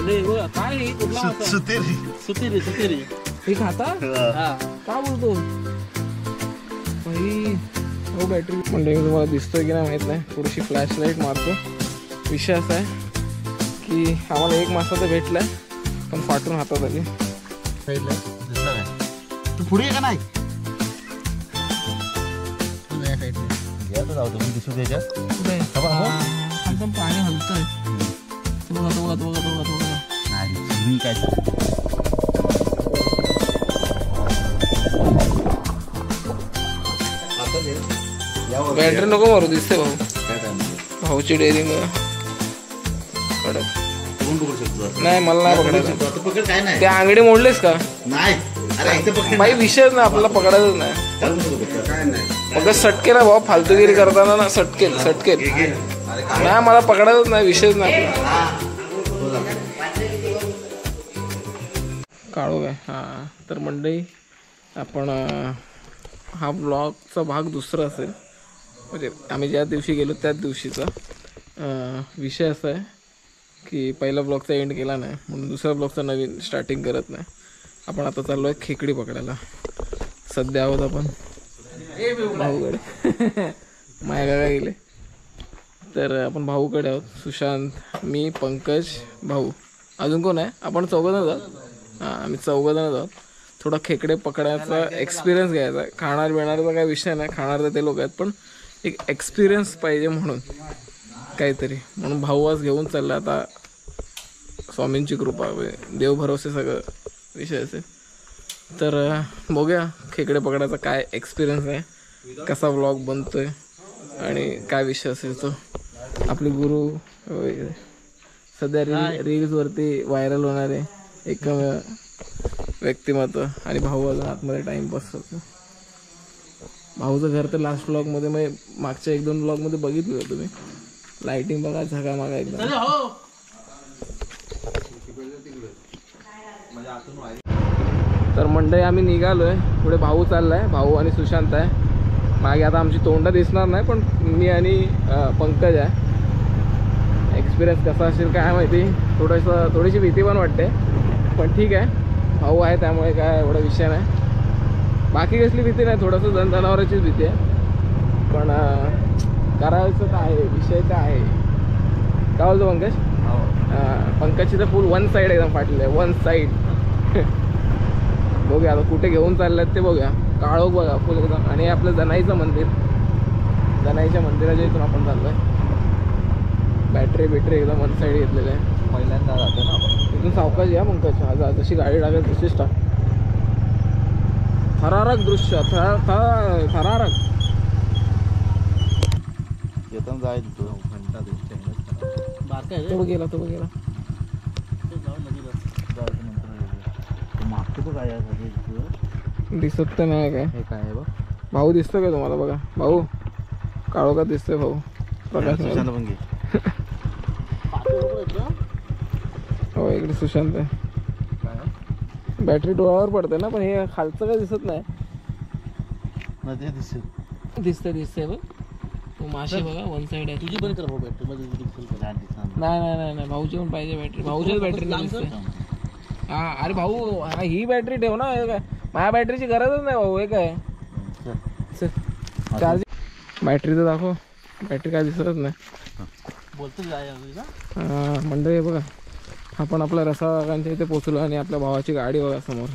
काय हे कुठला सुतेरी सुतेरी सुतेरी हे खाता का बोलतो भाई हो बॅटरी म्हणजे तुम्हाला दिसतोय की नाही माहित नाही थोडीशी फ्लॅश लाईट मारतो विषय असा आहे की आम्हाला एक मासा तर भेटलाय पण फाटून हातात आली तू पुढे का नाही पाणी हलतंय काय बॅटरी नको मारू दिसते भाऊ भाऊची डेअरिंग नाही मला नाही पकडायचं त्या अंगडी मोडलेस का नाही भाई विषयच नाही आपल्याला पकडायचंच नाही मग सटकेल भाऊ फालतूगिरी करताना ना सटकेल नाही मला पकडायचंच नाही विषयच नाही काढू काय हां तर मंडळी आपण हा ब्लॉगचा भाग दुसरा असेल म्हणजे आम्ही ज्या दिवशी गेलो त्याच दिवशीचा विषय असा आहे की पहिला ब्लॉगचा एंड केला नाही म्हणून दुसऱ्या ब्लॉगचा नवीन स्टार्टिंग करत नाही आपण आता चाललो आहे खेकडी पकडायला सध्या आहोत आपण भाऊकडे माया काका गेले तर आपण भाऊकडे आहोत सुशांत मी पंकज भाऊ अजून कोण आहे आपण चौघजणच आहोत हां आम्ही चौघजणच आहोत थोडा खेकडे पकडायचा एक्सपिरियन्स घ्यायचा आहे खाणार बिणारचा काही विषय नाही खाणार तर ते लोक आहेत पण एक एक्सपिरियन्स पाहिजे म्हणून काहीतरी म्हणून भाऊ आज घेऊन चालला आता स्वामींची कृपा देव भरोसे सगळं विषय असेल तर बघूया खेकडे पकडायचा काय एक्सपिरियन्स आहे कसा व्लॉग बनतोय आणि काय विषय असेल तो आपले गुरु सध्या रील्सवरती व्हायरल होणारे एकमेव व्यक्तिमत्व आणि भाऊ अजून आतमध्ये टाइमपास करतो भाऊचं घर तर लास्ट व्लॉगमध्ये मग मागच्या 1-2 व्लॉगमध्ये बघितलं तुम्ही लाइटिंग बघा झगा मागा एकदम तर मंडळी आम्ही निघालोय पुढे भाऊ चाललाय भाऊ आणि सुशांत आहे मागे आता आमची तोंड दिसणार नाही पण मी आणि पंकज आहे एक्सपिरियन्स कसा असेल काय माहिती थोडीशी भीती पण वाटते पण ठीक आहे भाऊ आहे त्यामुळे काय एवढा विषय नाही बाकी कसली भीती नाही थोडंसं जनावरांचीच भीती आहे पण करायचं तर आहे विषय तर आहे काय बोलतो पंकज पंकजची तर फुल वन साईड एकदम फाटलेलं आहे वन साईड बघूया आता कुठे घेऊन चालल्यात ते बघूया काळोख बघा फुल एकदम आणि आपलं जनाईचं मंदिर जनाईच्या मंदिराच्या इथून आपण चाललो आहे बॅटरी एकदम वन साईड घेतलेलं आहे पहिल्यांदा जातो ना आपण इथून सावकाश या पंकज हा जशी गाडी टाकेल तशीच टाक थरारक दृश्य थरारक येताना जाईल तो घंटा तो गेला मागतो काय दिसत तर नाही काय हे काय आहे बघ भाऊ दिसतो का तुम्हाला बघा भाऊ काळो का दिसतोय भाऊ प्रकाश पण घे हो इकडे सुशांत आहे बॅटरी डोळ्यावर पडते ना पण हे खालचं काय दिसत नाही दिसतंय बघ तो माशी बघा वन साईड आहे तुझी बंद कर भाऊ बॅटरी मध्ये नाही भाऊची पण पाहिजे बॅटरी भाऊच्याच बॅटरी हा अरे भाऊ ही बॅटरी ठेव ना काय माझ्या बॅटरीची गरजच नाही भाऊ हे काय चार्जिंग बॅटरी तर दाखव बॅटरी काय दिसतच नाही बोलतो मंडळी बघा आपण आपल्या रसाकांच्या इथे पोचलो आणि आपल्या भावाची गाडी बघा समोर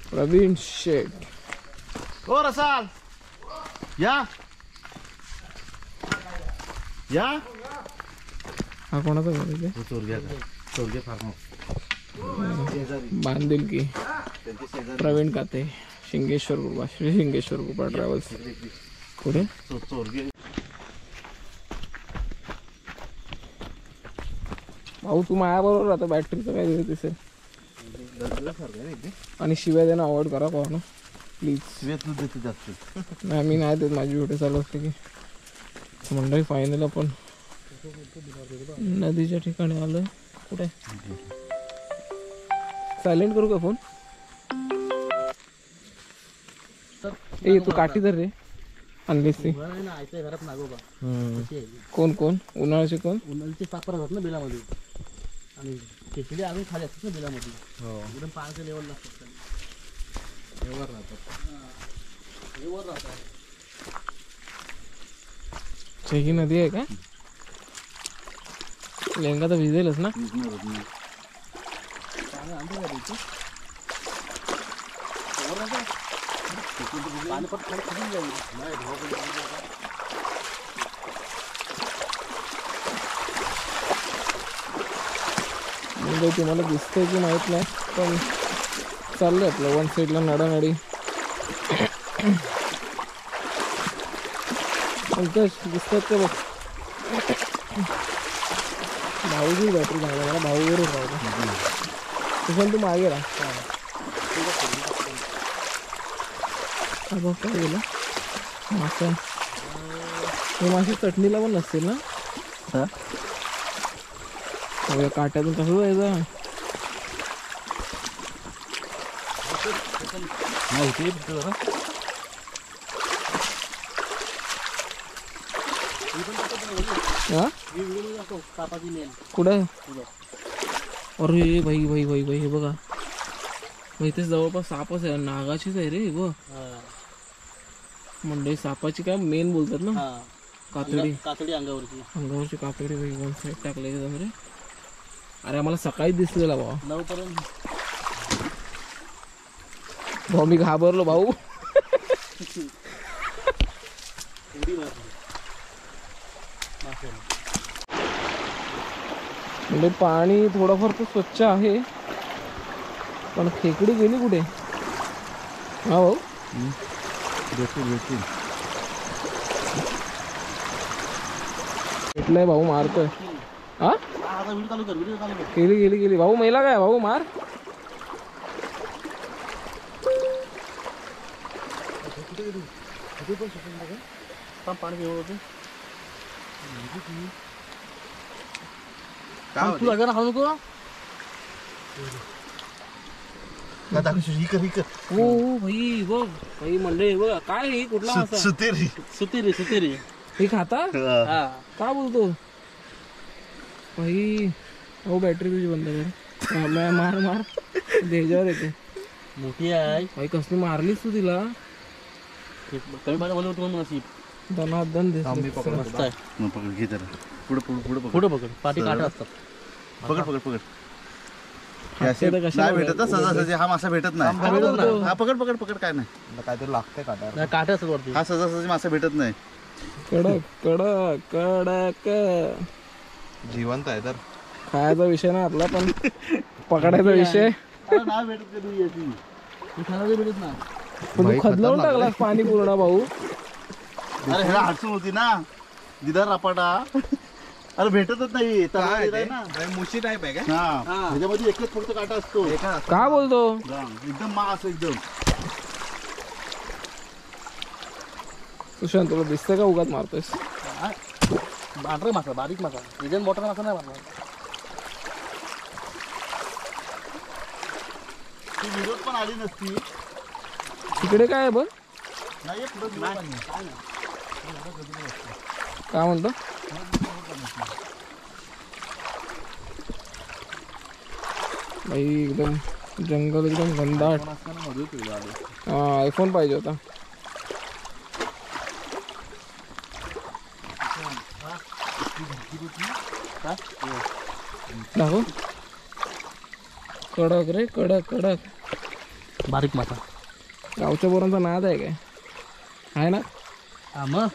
प्रवीण शेठ ओ रसाल या हा कोणाचा घर आहे चोरगे फार्म बांधील की प्रवीण काते शिंगेश्वर कृपा श्री शिंगेश्वर कृपा ट्रॅव्हल्स पुढे चोरगे भाऊ तू माझ्याबरोबर राहतो बॅटरीचं काय दिसेल आणि शिव्या देणं अवॉइड करा पाहू ना प्लीज तू देतो जास्त नाही मी नाही देत माझी व्हिडिओ चालू असते की मंडळी फायनल आपण नदीच्या ठिकाणी आलोय कुठे सायलेंट करू का फोन ए तू काठी धर रे आणलीस ती घरात कोण उन्हाळ्याचे कोण उन्हाळ्याचे सापरा ना बिलामध्ये आणि खेकडी अजून खाली असतात ना बिलामध्ये हो एकदम पाण्याच्या लेवलला असतात वर राहतात हे वर राहतात. ही नदी आहे का? लेंगा तर भिजेलच ना. पाणी आणतो का इथे वर राहतात पाणी पण खाली खाली जाईल नाही म्हणजे तुम्हाला दिसतंय की माहीत नाही पण चाललंय आपलं वन साईडला नडानडी. पंकज दिसतात का बघ. भाऊची बॅटरी चांगला मला भाऊवरून राहतो तसं तू मागे राहा. बघ काय गेलं मासा. हे मासे चटणीला पण नसतील ना. काट्यातून कसं जायचं. होते फक्त जरा हा कापाची मेल कुठं. अरे भाई भाई भाई भाई हे बघा भाई तेच जवळपास सापच आहे. नागाचीच आहे रे हे बघ. म्हणजे सापाची काय मेन बोलतात ना. कातडी कातडी अंगावरची अंगावरची कातडी भाई वन साईड टाकले एकदम रे. अरे आम्हाला सकाळीच दिसलेला भाऊ. 9 पर्यंत भाऊ मी घाबरलो भाऊ. उडी मारली माशाला. म्हणजे पाणी थोडंफार तर स्वच्छ आहे पण खेकडी गेली कुठे. हा भाऊ भेटलंय भाऊ मारतोय. हा आता व्हिडिओ चालू कर व्हिडिओ चालू कर. गेली गेली गेली भाऊ. मेला काय भाऊ मार. पाणी घेऊन होते काय तू अगर हाणू नको. हो भाई बघ भाई म्हणले बघ काय हे कुठला मासा. सुतेरी सुतेरी सुतेरी हे खाता हा का बोलतो भाई. हो बॅटरी तुझी बंद कर. मार मार देजावर येते. मोठी आहे भाई कसली मारलीस तू तिला. कमी पाण्यामध्ये तुम्हाला नसीब दनादन दिसली. मस्त आहे. पकड घे जरा पुढे पुढे पुढे पकड पुढे पकड पाठी काटा असतात. पकड पकड पकड हातचे तर कशाला नाही भेटत ना सहजासहजी. हा मासा भेटत नाही. हा पकड पकड पकड काय नाही काहीतरी लागतंय काटा. नाही, काटे असतात वरती. हा सहजासहजी मासा भेटत नाही. कडक कडक कडक जिवंत आहे तर खायचा विषय ना आपला पण पकडायचा विषय. नाही भेटत कधी याची तू खायला भेटत ना. पण तू खदलावून टाकलास पाणी पूर्ण भाऊ. अरे ह्याला अडचण होती ना दिदार रापाटा. अरे भेटतच नाही ना. मुशी टाईप आहे का? हा ह्याच्यामध्ये एकच फक्त काटा असतो. का बोलतो एकदम मास एकदम. सुशांत तुला दिसतंय का उगाच मारतोयस. पांढरा मासा बारीक मासा रिजन मोठा मासा नाही मारला. ती विरोध पण आली नसती. तिकडे काय आहे बघ. नाही पुढे काय म्हणतो भाई एकदम जंगल एकदम घनदाट. हा आयफोन पाहिजे होता. दाखव. कडक रे कडक कडक बारीक मासा गावच्या पोरांचा नाद आहे काय आहे ना. हा मग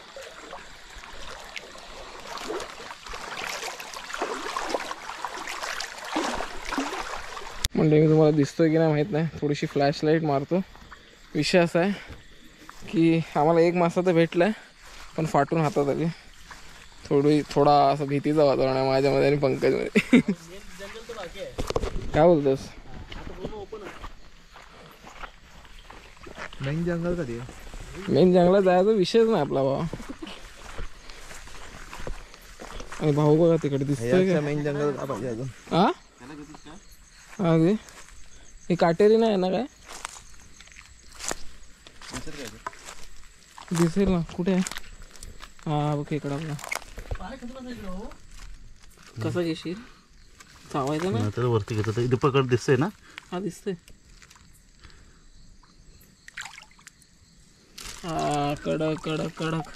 म्हणजे मी तुम्हाला दिसतोय की नाही माहीत नाही. थोडीशी फ्लॅश लाईट मारतो. विषय असा आहे की आम्हाला एक मासा तर भेटला आहे पण फाटून हातात आली. थोडा असं भीतीचं वातावरण आहे माझ्यामध्ये आणि पंकजमध्ये. काय बोलतोस. मेन जंगल कधी मेन जंगलात जायचा विषयच नाही आपला भावा. आणि भाऊ बघा तिकडे दिसतोय का. मेन जंगल पाहिजे अजून. हा हा दे. ही काटेरी नाही ना काय दिसेल ना कुठे आहे. हा बघ इकडं आपला. कसं घेशील चावायचं ना. त्याला वरती घेतो इथे पकड दिसतंय ना. हा दिसतंय. हा कडक कडक कडक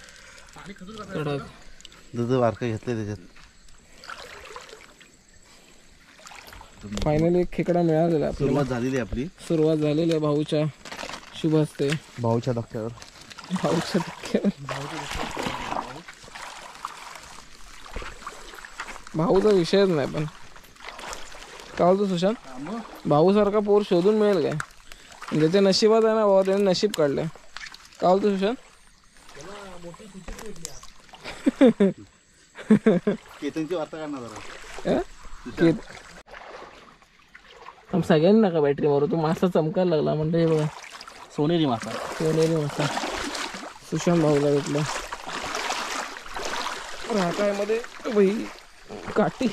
कडक. दूध वारका घेतलंय त्याच्यात. फायनली एक खेकडा मिळालेला आपल्याला. सुरुवात झालेली आहे आपली. सुरुवात झालेली आहे भाऊच्या शुभ हस्ते. भाऊच्या धक्क्यावर. भाऊच्या धक्क्यावर. भाऊचा विषयच नाही. पण काय बोलतो सुशांत, भाऊ सारखा पोर शोधून मिळेल काय? ज्याच्या नशिबात आहे ना भाऊ त्याने नशीब काढले. काय बोलतो सुशांत? केतनची वार्ता करणार जरा. सगळ्यांनी नका बॅटरी मारू. तू मासा चमकायला लागला म्हणजे बघा. सोनेरी मासा. सोनेरी मासा सुशांत भाऊला भेटलं. राहतामध्ये बाई काठी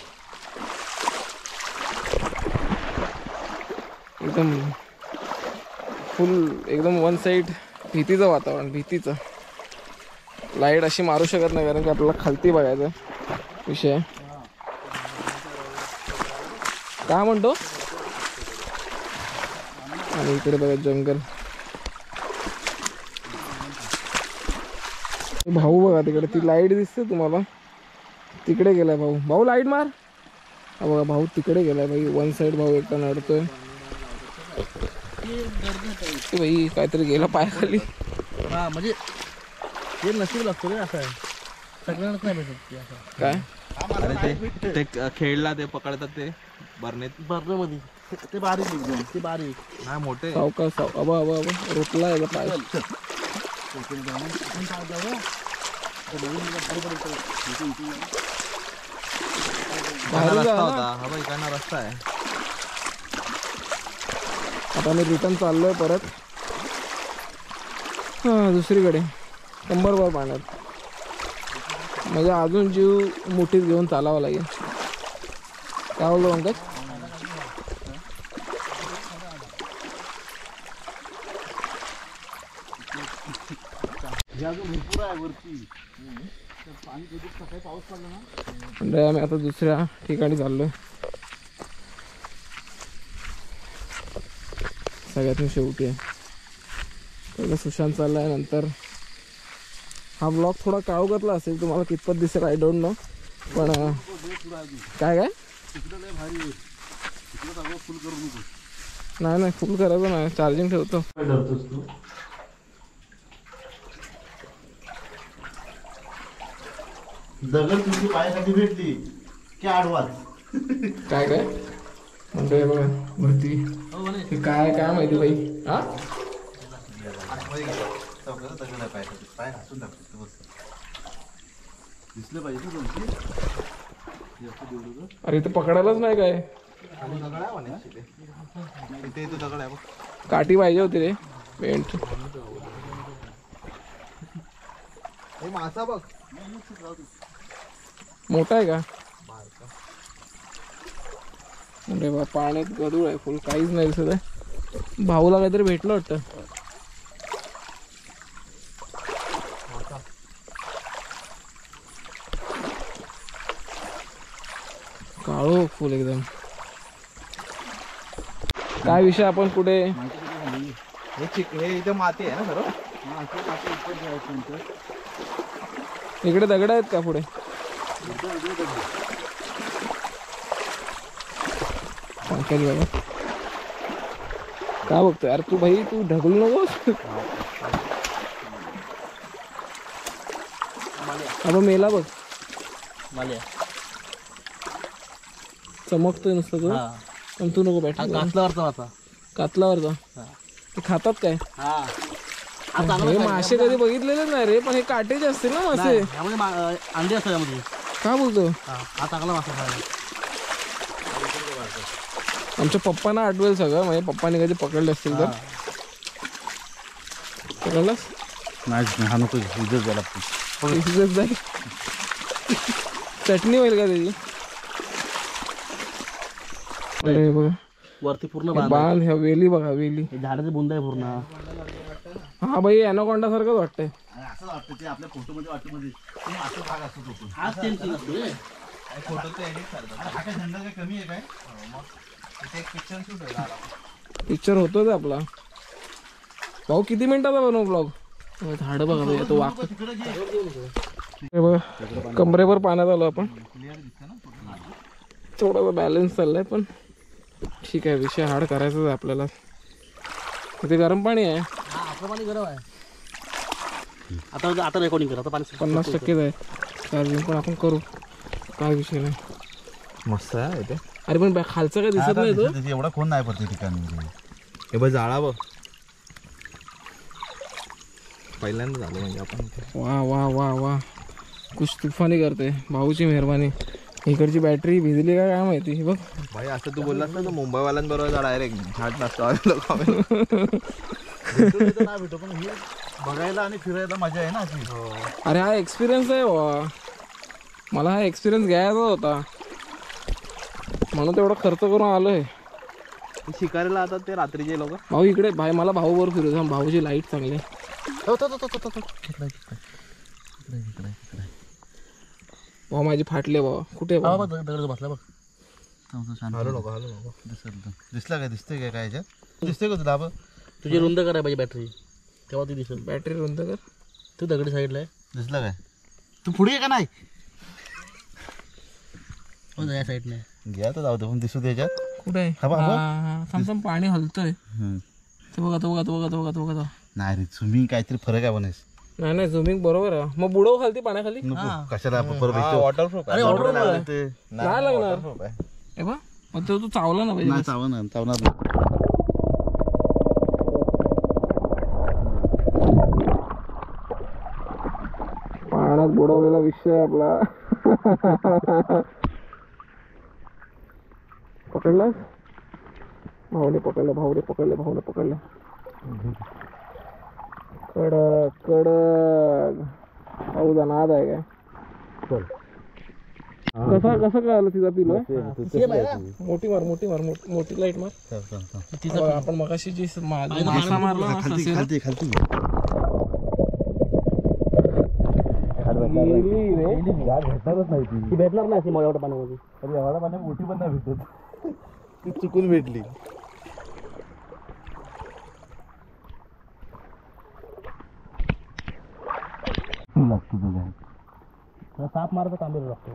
एकदम फुल एकदम वन साईड. भीतीचं वातावरण, भीतीचं. लाईट अशी मारू शकत नाही कारण की आपल्याला खालती बघायचं विषय. काय म्हणतो? आणि इकडे बघा जंगल. भाऊ बघा तिकडे, ती लाईट दिसते तुम्हाला, तिकडे गेलाय भाऊ. भाऊ लाईट मार. हा बघा भाऊ तिकडे गेलाय भाई. वन साईड भाऊ एकटा नडतोय. भाई काहीतरी गेला पायाखाली. हा म्हणजे ते नशीब लागतो रे. असं आहे सगळ्यांनाच नाही भेटत ते असं. काय अरे ते खेळला ते पकडतात ते बरनेत. बर्नमध्ये ते बारीक एकदम. ते बारीक नाही मोठे. सावका साव अबा अबा अबा रोटला आहे पाय. बाहेर जा ना. हा बाई इकडनं रस्ता आहे. आता मी रिटर्न चाललोय परत. हा दुसरीकडे कंबरभर पाण्यात. म्हणजे अजून जीव मुठीत घेऊन चालावं लागेल. काय बोलतो पंकज? भरपूर आहे वरती. म्हणजे आम्ही आता दुसऱ्या ठिकाणी चाललोय. सगळ्यातून शेवटी आहे. पहिलं सुशांत चाललाय. नंतर हा ब्लॉग थोडा काळोखातला असेल, तुम्हाला कितपत दिसेल आय डोंट नो. पण काय काय नाही नाही फुल करायचं नाही. चार्जिंग ठेवतो. दगड तुमची पायासाठी भेटली की आडवाच. काय काय म्हणतोय बघा वरती. हे काय काय माहिती भाई. हा दगड आहे पायासाठी. पाय घासून टाकतो बस. दिसलं पाहिजे तुमची. अरे इथं पकडायलाच नाही काय. इथे दगड आहे बघ. काठी पाहिजे होती रे. पेंट हे मासा बघ. मोठा आहे का? अरे बा पाण्यात गदूळ आहे फुल. काहीच नाही दिसत आहे. भाऊला काहीतरी भेटलं वाटतं. काळो फुल एकदम. काय विषय आपण कुठे हे इथे माती आहे ना सर्व. इकडे दगड आहेत का पुढे? पंकज बाबा काय बघतोय यार तू भाई. तू ढकलू नकोस. अबा मेला बघ. माल्या चमकतोय नुसतं तो. हा पण तू नको बॅटरी. कातलावरचा मासा. कातलावरचा ते खातात काय? हा हे मासे कधी बघितलेलेच नाही रे. पण हे काटेचे असतील ना मासे. त्यामध्ये अंडे असतात त्यामध्ये. काय बोलतो? हा चांगला मासा खायला. आमच्या पप्पांना आठवेल सगळं. म्हणजे पप्पाने कधी पकडले असतील तर. पकडलास नाही हा नको इथंच द्यायला. इथेच जाईल. चटणी होईल का त्याची? अरे बघा वरती पूर्ण हे बांध. ह्या वेली बघा वेली. झाडाचे बुंद आहे पूर्ण. हा भाई ॲनाकोंडा सारखंच वाटतंय. असं वाटतं ते आपल्या फोटोमध्ये वाटतं मध्ये असं भाग असतो तो. हाच चेंज असतो रे. फोटोचं एडिट करतात. हा काय झंडा काय कमी आहे काय? तिथे एक पिक्चर शूट होईल आरामात. पिक्चर होतोच आपला. भाऊ किती मिनिटाचा बनवू ब्लॉग? झाडं बघा भाई, तो वाक तिकडे घे. हे बघा कमरेवर पाण्यात आलो आपण. थोडासा बॅलन्स चाललाय पण ठीक आहे. विषय हार्ड करायचाच आहे आपल्याला. इथे गरम पाणी आहे. आपलं पाणी गरम आहे. आता रेकॉर्डिंग करा. आता पाणी 50% आहे चार्जिंग, पण आपण करू, काय विषय नाही. मस्त आहे इथे. अरे पण खालचं काय दिसत नाही तो. तिथे एवढा कोण नाही पडते ठिकाणी. हे बघ जाळा बघ. पहिल्यांदा झालं म्हणजे आपण इथे. वा वा वा वा, कुछ तुफानी करते. भाऊची मेहरबानी. इकडची बॅटरी भिजली का काय माहिती. बघ भाई असं तू बोललास ना तर मुंबईवाल्यांबरोबर जा डायरेक्ट झाड नसतो. नाही भेटो, पण हे बघायला आणि फिरायला मजा आहे ना अशी. अरे हा एक्सपिरियन्स आहे बाबा. मला हा एक्सपिरियन्स घ्यायचा होता म्हणून तेवढा खर्च करून आलोय. शिकारीला आता ते रात्रीचे लोक. भाऊ इकडे भाई, मला भाऊ बरोबर फिरू दे. भाऊची लाईट चांगली. भाऊ माझी फाटले बाबा. कुठे बाबा? दगड बसला बघ. हॅलो नको हॅलो नको. दिसला काय? दिसतंय काय? काय ह्याच्यात दिसतंय का तुला? तुझी रुंद करायला पाहिजे बॅटरी, तेव्हा ती दिसेल. बॅटरी रुंद कर. तू दगडी साईडला आहे. दिसला काय? तू पुढे ये का नाही? हो या साईडने. घ्या तर जाऊ दे, पण दिसू दे ह्याच्यात. कुठे आहे? हा, बघ. थांब पाणी हलतंय. हम्म. ते बघा तो बघा तो बघा तो बघा तो बघा. नाही रे, स्विमिंग काहीतरी फरक आहे म्हणायस. नाही नाही झुमिंग बरोबर आहे. मग बुडव खालती पाण्याखाली. नको कशाला आपण परत हा भेटतो. वॉटरप्रूफ अरे एवढं ऑर्डर लागलं ते. नाही लागणार. हे बघ मग तो तू चावला ना पाहिजे. नाही चावणार नाही. पाण्यात बुडवलेला विषय आपला. पकडलास? भाऊने पकडलं. भाऊने पकडलं. कडक कडक. भाऊचा नाद आहे काय? कसं कळालं तिचा पिलो? मोठी मोठी लाईट मार. बघा, आपण मगाशी जी मासा मारला ना, खालती ससेला. खालती खालती. गेली रे. भेटणारच नाही ती. ती भेटणार नाही अशी एवढ्या पाण्यामध्ये. अरे एवढा पाण्यात मोठी पण नाही भेटत. ती चुकून भेटली. लागतो तुझ्या साप मारायचा तांबेर लागतो.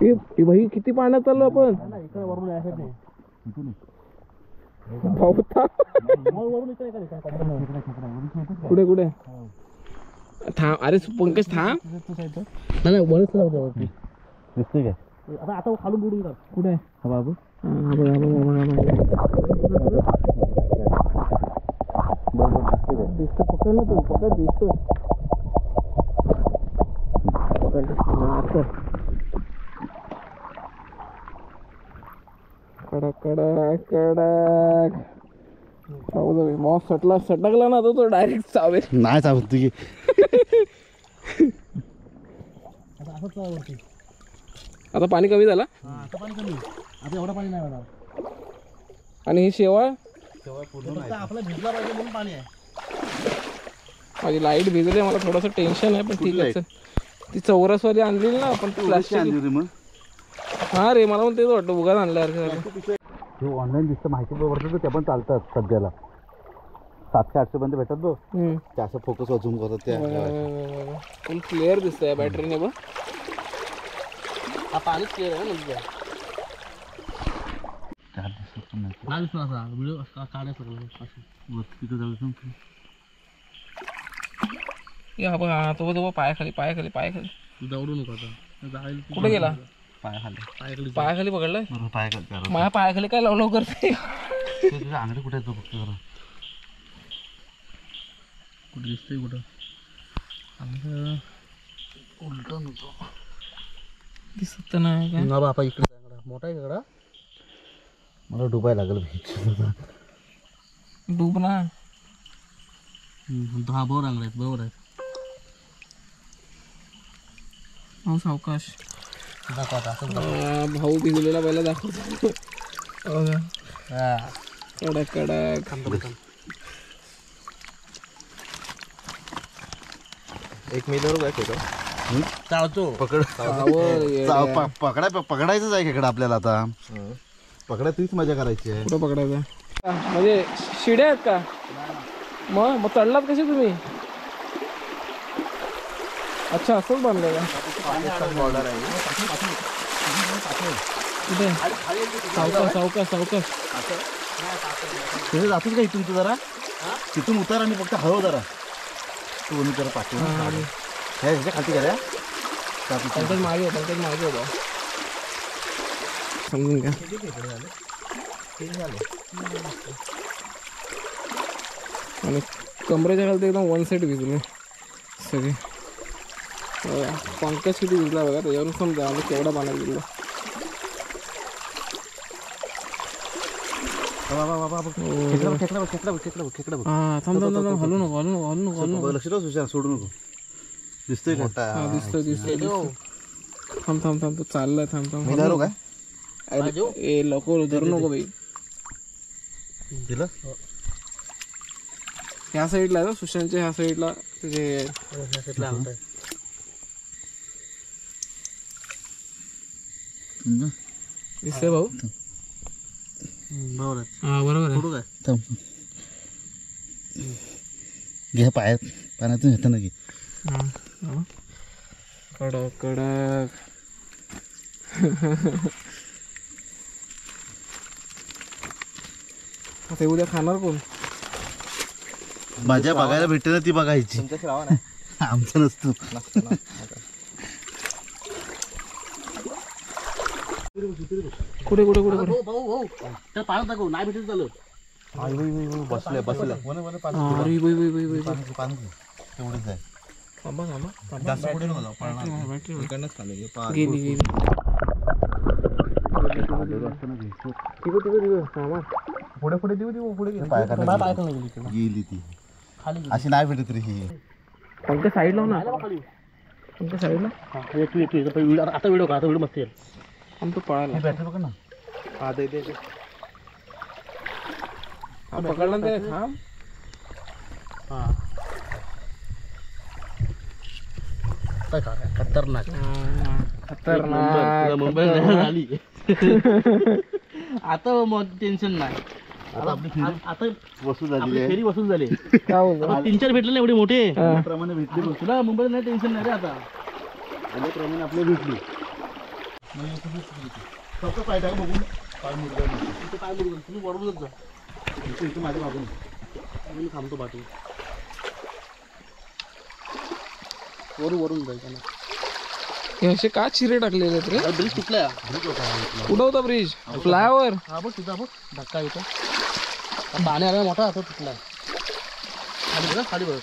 ए भाई किती पाण्यात चाललो आपण. इकडे वरून यायचं नाही. भाऊ वरून इकडे कुठे थांब. अरे पंकज थांब. नाही वरच लागतो वरती. दिसते काय? आता खालून बुडून कर. कुठे आहे? हा बाबू. दिसतो. पकड ना तू. पकड. दिसतो. पकड. कडक कडक कडक. मॉस सटकला ना तो डायरेक्ट चावेल. नाही चावत तुझी. आता असंच वरती. आता पाणी कमी झाला आता पाणी कमी. आता एवढं पाणी नाही होणार. आणि ही शेवाळ फक्त आपला भिजला पाहिजे म्हणून पाणी आहे. माझी लाईट भिजली. मला थोडंसं टेन्शन आहे पण ठीक आहे. चल. ती चौरसवाली आणलेली ना आपण प्लास्टिक. हा रे मला पण तेच वाटतं. उगाच आणलं. हे ऑनलाईन दिसतं माहिती बरोबर तर ते पण चालतात सध्याला. 700-800 पर्यंत भेटतात बघ. ते असं फोकस वाचून करतात त्या. फुल क्लिअर दिसतंय बॅटरीने बघ. हा पाणीच क्लिअर आहे ना. नाही दिसतो असा व्हिडिओ काढायचं लागलं. तिथं जाऊ. या बघा तो पायाखाली. तू दौडू नको आता. जाईल कुठे गेला? पायाखाली. पायाखाली पकडलाय. पाय करते. माझ्या पायाखाली काय लावलं करते. तुझ्या अंगडी कुठे येतो फक्त जरा. कुठे दिसतंय कुठं? उलट नको. दिसत नाही काय? ना बापा इकडे मोठा आहे इकडं. मला डुबायला लागलं. डूब ना. हा बरोबर आहेत. बरोबर आहे. हो सावकाश. दाखव आता असं. भाऊ भिजलेला पहिला दाखवतो. कडक कडक. एक मिनिट काय चालतो पकड सावळ येड्या. पकडायचंच आहे खेकडा आपल्याला आता. पकडा तीच मजा करायची आहे. कुठं पकडायचं म्हणजे शिड्या आहेत का? मग चढलात कसे तुम्ही? अच्छा असंच बांधलं का? कुठे? सावकाश सावकाश सावकाश. तिथे जातोच का इथून तू जरा? तिथून उतर आणि फक्त हळू जरा. तू जरा पाठवून ह्याच्या खालती करा. पंकज मागे होता समजून घ्या. आणि कमरेच्या खालती एकदम वन साईड भिजले सगळे. पंकज किती भिजला बघा त्याच्यावरून समजा आम्ही केवढा पाण्यात भिजलो. हा थांब हलू नको. लक्ष ठेव सुशांत, सोडू नको. दिसतोय मोठा. हा दिसतोय. थांब तो चाललाय. थांब मी धरू काय? ए लवकर धरू नको बाई. दिलं ह्या साईडला आहे ना सुशांतच्या ह्या साईडला तुझे दिसतंय भाऊ. बरोबर हा बरोबर आहे. कुठं काय घ्या पाण्यातून येतं घे. कडक आता उद्या खाणार कोण? मजा बघायला भेटते ना ती बघायची. आमचं नसतो. कुठे भाऊ त्या पाण्यात दाखव नाही भेटत झालं. बसले अरे बाई तेवढंच आहे. थांबा पुढे नको जाऊ, पळणार. बॅटरी इकडनंच खाली ये, गेली पुढे देऊ पुढे गेली ती. अशी नाही भेटत रे ही. पंकज साईडला ना. पंकज साईडला आता व्हिडिओ मस्त येईल. आमचं पळायला बॅटरी बघ ना. हा दे पकडला ते थांब. हा खतरनाक खतरनाक मुंबई झाली. आता मग टेन्शन नाही. आता वस्तू झाली आपली फेरी वसूल झाली. काय बोलतो? 3-4 भेटले ना एवढे मोठे. प्रमाणे भेटली. तुला मुंबईत नाही टेन्शन नाही रे आता. प्रमाणे आपली भेटली. फक्त पाय टाक बघून. पाय मुडगा इथे काय बोलू तुम्ही बरोबरच जा. इथं माझ्या बाजून मी थांबतो पाठी. वरून जायचं ना. हे असे का चिरे टाकलेले आहेत रे? ब्रिज तुटलाय. कुठं होता ब्रिज? फ्लायओव्हर. हा बघ तिथं बघ धक्का येतो. पाणी आला मोठा आता तुटलाय. खाली बघ खाली बघ.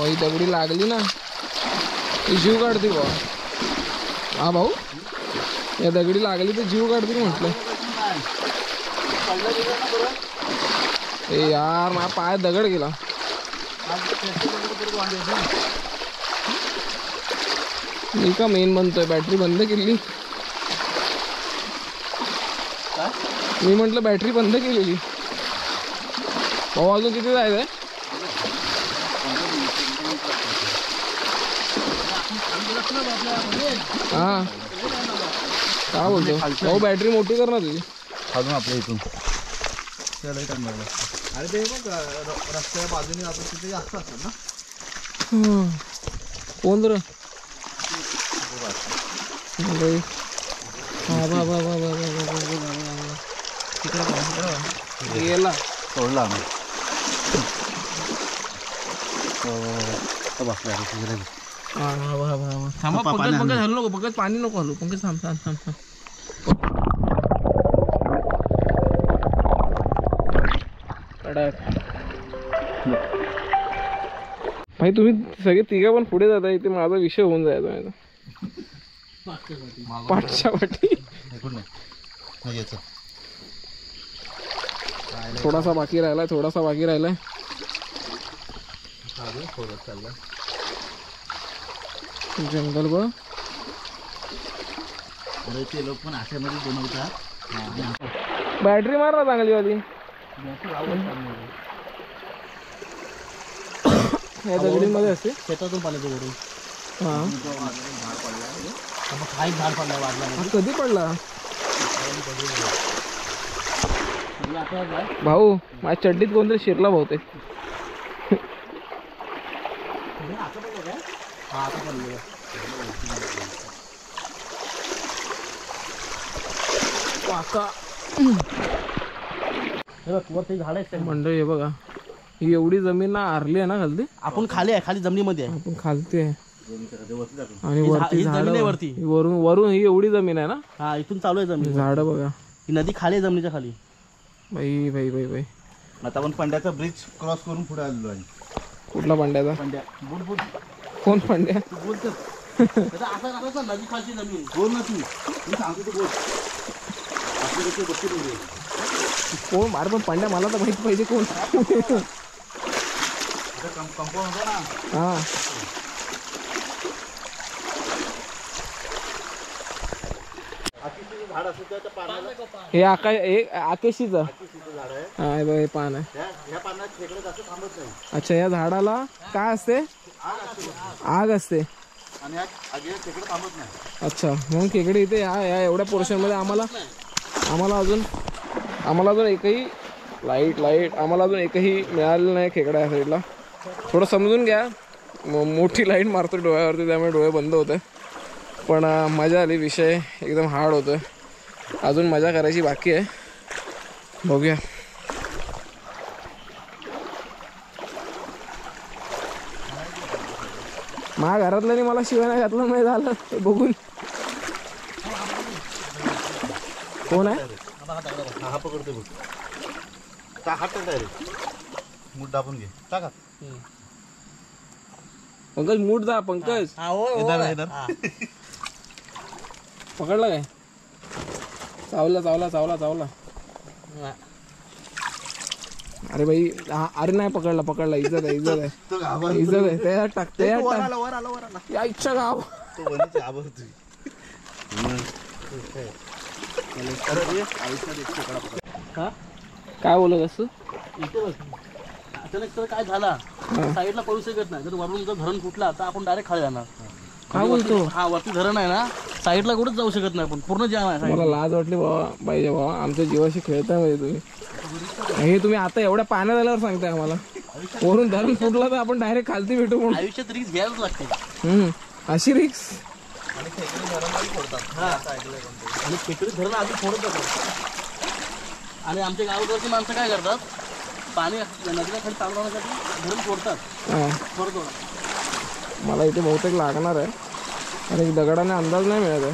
ही दगडी लागली ना ती जीव काढते बा. हा भाऊ या दगडी लागली तर जीव काढते म्हटलं. ए यार माझा पाय दगड गेला. मी का मेन बनतोय. बॅटरी बंद केली. मी म्हटलं बॅटरी बंद केलेली. भाऊ अजून किती जायचंय? हा काय बोलतो भाऊ? बॅटरी मोठी कर ना तुझी. अजून आपल्या इथून अरे ते बघ रस्त्याच्या बाजूने आपण तिथे जास्त असतात ना. कोण तर गेला सोडला आम्ही. बसला थांबा पंकज पंकज हलू नको. पंकज पाणी नको हलू. पंकज थांब थांब थांब थांब. भाई तुम्ही सगळे तिघा पण पुढे जाता. इथे माझा विषय होऊन जायचा. पाठच्या पाठी थोडासा बाकी राहिलाय. जंगल बघ. अरे ते लोक पण आशेमध्ये बनवतात. बॅटरी मार ना चांगली वाली. या दगडीमध्ये असते शेतातून पाण्याचं वरून. हा काहीच झाड पडलाय वाजला. हा कधी पडला भाऊ? माझ्या चड्डीत कोणतरी शिरला बहुतेक. काका वरती झाड आहे. मंडळी हे बघा, ही एवढी जमीन ना आरली आहे ना खालती. आपण खाली आहे, खाली जमिनीमध्ये आहे. आपण खालती आहे आणि ही वरती जमीन झाड आहे वरती. वरून वरून ही एवढी जमीन आहे ना. हा इथून चालू आहे जमीन. झाड बघा, ही नदी खाली आहे जमिनीच्या खाली. बाई बाई बाई बाई. आता आपण पंड्याचा ब्रिज क्रॉस करून पुढे आलेलो आहे. कुठला पंड्याचा? पंड्या बोल बोल कोण पंड्या? बोल तर. असं नदी खालची जमीन बोल ना तू. मी सांगतो तू बोल. आपली गोष्टी बसती म्हणजे कोण मार, पण पंड्या मला तर माहिती पाहिजे कोण. कंपाऊंड होता ना. हा झाड असतं त्या पानाला हे आकेशीचं झाड आहे. हा हे बघ, हे पान आहे. ह्या पानात खेकडे जास्त थांबत नाही. अच्छा, या झाडाला काय असते? आग असते. आणि ह्या आगीला खेकडे थांबत नाही. अच्छा, म्हणून खेकडे इथे या एवढ्या पोर्शन मध्ये आम्हाला अजून एकही लाईट आम्हाला अजून एकही मिळालेलं नाही खेकडा या साईडला. थोडं समजून घ्या, मोठी लाईट मारतो डोळ्यावरती, त्यामुळे डोळे बंद होते. पण मजा आली. विषय एकदम हार्ड होतोय, अजून मजा करायची बाकी आहे. बघूया. माझ्या घरातल्याने मला शिवाय नाही घातलं, नाही झालं ते बघून. कोण आहे? हा पकडते बघ. हात टाक डायरेक्ट. मूठ दाबून घे. टाका. पंकज मूठ जा. पंकज पकडला काय? चावला. अरे भाई, अरे नाही पकडला. इज्जत आहे. त्याच्यात टाक. या इच्छा गाव. काय बोलत असतो? अचानक तर काय झाला, साईडला पळू शकत नाही. जर वरून जर धरण फुटला तर आपण डायरेक्ट खाली जाणार. काय बोलतो? हा वरती धरण आहे ना, साईडला कुठेच जाऊ शकत नाही आपण. पूर्ण जाम आहे. मला लाज वाटली पाहिजे बाबा. आमच्या जीवाशी खेळताय म्हणजे तुम्ही. हे तुम्ही आता एवढ्या पाण्यात आल्यावर सांगताय आम्हाला. वरून धरण फुटला तर आपण डायरेक्ट खालती भेटू म्हणून. आयुष्यात रिक्स घ्यायलाच लागते. अशी रिक्स. आणि खेकडी धरण आधी फोडत होतं. आणि आमच्या गावाकडची माणसं काय करतात, पाणी नदीला खाली चालू राहण्यासाठी धरण फोडतात. थोडं मला इथे बहुतेक लागणार आहे, आणि दगडाने अंदाज नाही मिळत आहे.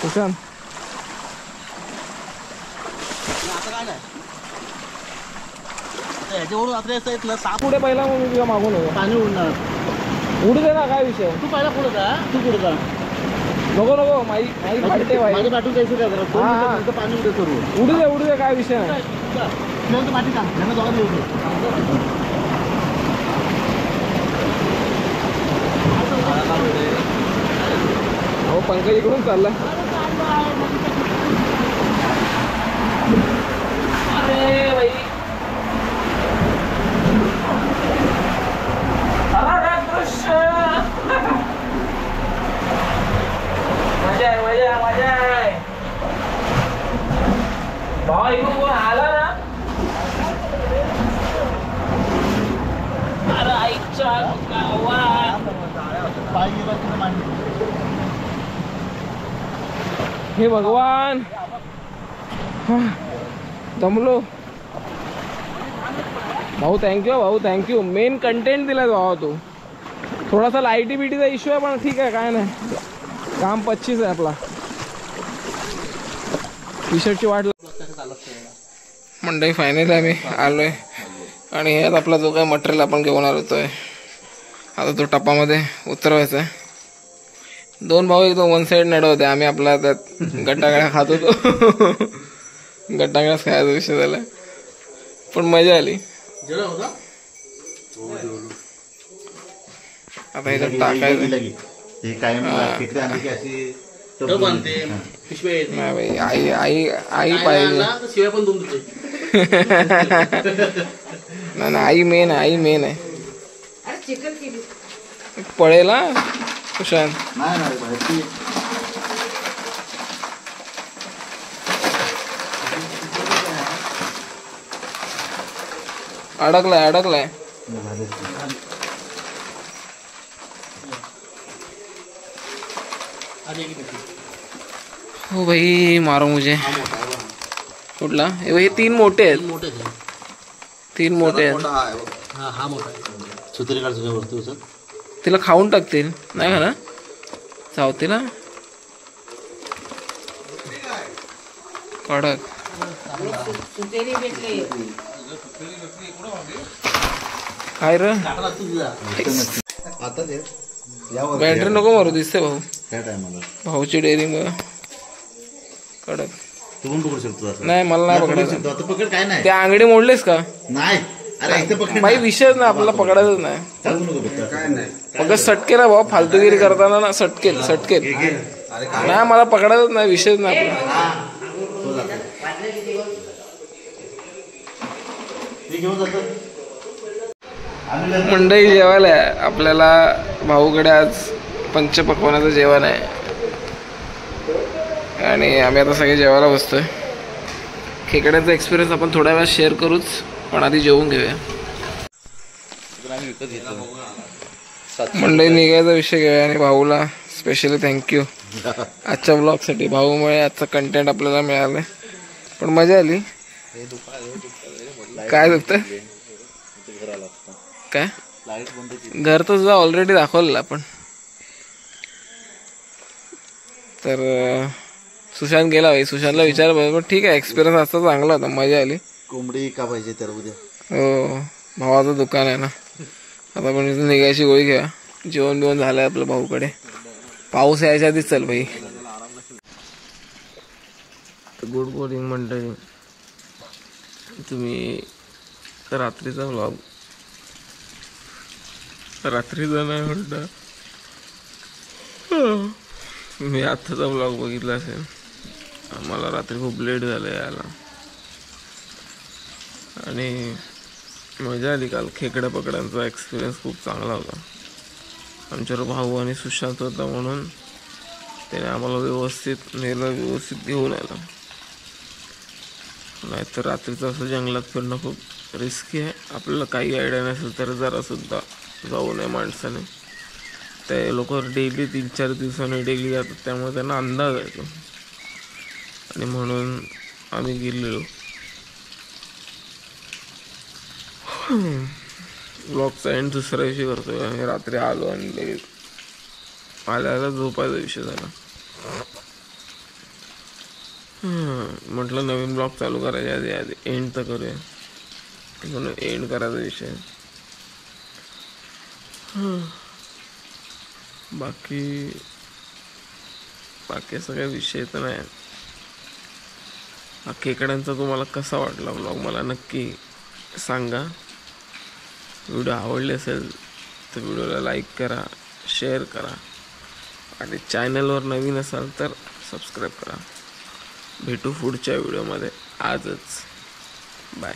कुशान आता काय नाही, ह्याच्यावरून आता असं येत ना, साप पुढे पहिला मग मी तुला मागून होतो. पाणी उडणार. उडू दे ना, काय विषय. तू पहिला पुढे जा. तू पुढे जा. नको माई फाटते भाई. माझी पाठवून द्यायचं काय जरा. पाणी उडे करू. उडू दे काय विषय नाही. माती टाक. त्यांना जाऊन येऊ. हो, पंकज इकडून चालला. अरे भाई, मजा आहे. भावा इकडून कोण आला ना, अरे आईच्या गावात. हे भगवान, दमलो. भाऊ थँक्यू. मेन कंटेंट दिलाय भावा तू. थोडासा लाईटी बिटीचा इश्यू आहे, पण ठीक आहे, काय नाही. काम 25 आहे आपला. टी शर्टची वाट. मंडळी फायनली आम्ही आलोय, आणि ह्यात आपला जो काही मटेरियल आपण घेऊन आलोय, आता तो टपामध्ये उतरवायचा आहे. 2 भाऊ एकदम वन साईड नड होते. आम्ही आपला त्यात गट्टागळ्या खात होतो. गट्टागळ्याच खायचा विषय झाला, पण मजा आली. आता ह्याच्यात टाकायचं. हे कायम खेकडे आणली की अशी टप आणते पिशव्या येते नाही बाई, आई आई आई पाहिजे. आणला तर शिवाय पण दोन देते. नाही नाही, आई मेन आहे, आई मेन आहे. पळेल हा कुशान. नाही नाही माहिती अडकलाय अडकलाय. आणि एक पिशवी. हो भाई मारो मुझे. कुठला हे 3 मोठे आहेत, मोठे आहेत. 3 मोठे आहेत. मोठा आहे बघ. हा मोठा आहे. सुतरी काढ तुझ्या वस्तू सर. तिला खाऊन टाकतील नाही का ना चावतीला कडक. काय रे काटा लागतो तुझा. आता ते यावर बॅटरी नको मारू, दिसते भाऊ. त्या टायमाला भाऊची डेअरिंग कडक. तू पण पकडू शकतो असं. नाही मला नाही पकडू पकडायचं. शकतो आता पकड काय नाही त्या आंगडी मोडलेस का नाही अरे इथं पकड भाई? विषयच नाही आपल्याला, पकडायचंच नाही. चालू नको फक्त. काय नाही फक्त सटकेल भाऊ, फालतूगिरी करताना ना सटकेल सटकेल. नाही मला पकडायचंच नाही, विषयच नाही आपला. घेऊन जातो मंडई जेवायला आहे. आपल्याला भाऊकडे आज पंचपक्वानाचं जेवण आहे आणि आम्ही आता सगळे जेवायला बसतोय. खेकड्याचा एक्सपिरियन्स आपण थोड्या वेळात शेअर करूच, पण आधी जेवून घेऊया. मंडई निघायचा विषय घेऊया आणि भाऊला स्पेशली थँक्यू आजच्या ब्लॉगसाठी. भाऊमुळे आजचा कंटेंट आपल्याला मिळालं, पण मजा आली. काय दुखतं काय? घर तर तुझा ऑलरेडी दाखवलेलं आपण. तर सुशांत गेला भाई, सुशांतला विचार बरोबर. ठीक आहे, एक्सपिरियन्स असता चांगला होता, मजा आली. कोंबडी का पाहिजे त्याला उद्या? हो भावाचं दुकान आहे ना. आता पण इथून निघायची गोळी घ्या. जेवण बिवण झालंय आपलं भाऊकडे. पाऊस यायच्या आधीच चल भाई. गुड मॉर्निंग मंडळी. तुम्ही रात्रीचा व्लॉग, रात्रीचा नाही म्हणता, मी आत्ताचा व्लॉग बघितला असेल. मला रात्री खूप लेट झालं यायला आणि मजा आली. काल खेकड्या पकड्यांचा एक्सपिरियन्स खूप चांगला होता. आमच्यावर भाऊ आणि सुशांत होता म्हणून त्याने आम्हाला व्यवस्थित नेलं, व्यवस्थित घेऊन आलं. नाहीतर रात्रीचं असं जंगलात फिरणं खूप रिस्की आहे. आपल्याला काही आयडिया नसेल तर जरासुद्धा जाऊ नये माणसाने. ते लोक डेली 3-4 दिवसांनी डेली जातात, त्यामुळे त्यांना अंदाज येतो आणि म्हणून आम्ही गेलेलो. ब्लॉगचा एंड दुसऱ्या दिवशी करतोय. आम्ही रात्री आलो आणि आल्याला झोपायचा विषय झाला. म्हटलं नवीन ब्लॉग चालू करायच्या आधी आधी एंड तर करूया, म्हणून एंड करायचा विषय. बाकी सगळे विषय तर नाही. हा खेकड्यांचा तुम्हाला कसा वाटला ब्लॉग मला नक्की सांगा. व्हिडिओ आवडले असेल तर व्हिडिओला लाईक करा, शेअर करा आणि चॅनलवर नवीन असाल तर सबस्क्राईब करा. भेटू पुढच्या व्हिडिओमध्ये आजच. बाय.